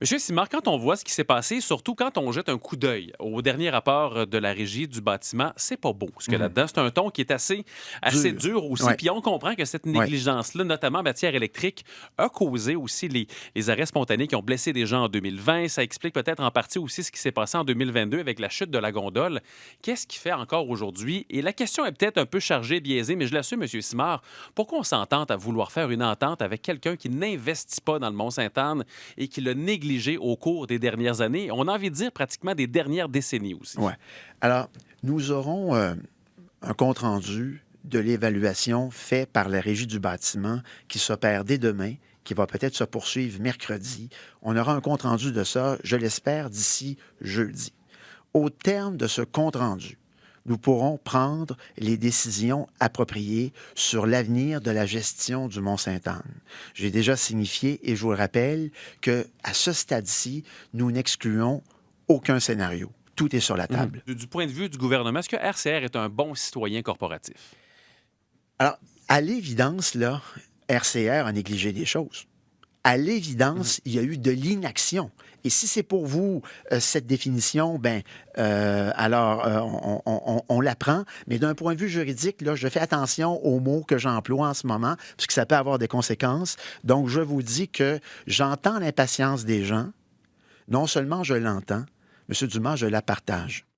Monsieur Simard, quand on voit ce qui s'est passé, surtout quand on jette un coup d'œil au dernier rapport de la régie du bâtiment, c'est pas beau. Parce que Mmh. là-dedans, c'est un ton qui est assez Dur. dur aussi. Ouais, Puis on comprend que cette ouais. négligence-là, notamment en matière électrique, a causé aussi les arrêts spontanés qui ont blessé des gens en 2020. Ça explique peut-être en partie aussi ce qui s'est passé en 2022 avec la chute de la gondole. Qu'est-ce qui fait encore aujourd'hui? Et la question est peut-être un peu chargée, biaisée, mais je l'assume, Monsieur Simard. Pourquoi on s'entente à vouloir faire une entente avec quelqu'un qui n'investit pas dans le Mont-Sainte-Anne et qui l'a négligé au cours des dernières années? On a envie de dire pratiquement des dernières décennies aussi. Ouais. Alors, nous aurons, un compte-rendu de l'évaluation fait par la Régie du bâtiment qui s'opère dès demain, qui va peut-être se poursuivre mercredi. On aura un compte-rendu de ça, je l'espère, d'ici jeudi. Au terme de ce compte-rendu, nous pourrons prendre les décisions appropriées sur l'avenir de la gestion du Mont-Sainte-Anne. J'ai déjà signifié, et je vous le rappelle, qu'à ce stade-ci, nous n'excluons aucun scénario. Tout est sur la Mhm. table. Du point de vue du gouvernement, est-ce que RCR est un bon citoyen corporatif? Alors, à l'évidence, là, RCR a négligé des choses. À Mhm. l'évidence, il y a eu de l'inaction. Et si c'est pour vous cette définition, ben, alors on la prend. Mais d'un point de vue juridique, là, je fais attention aux mots que j'emploie en ce moment, puisque ça peut avoir des conséquences. Donc, je vous dis que j'entends l'impatience des gens. Non seulement je l'entends, M. Dumas, je la partage.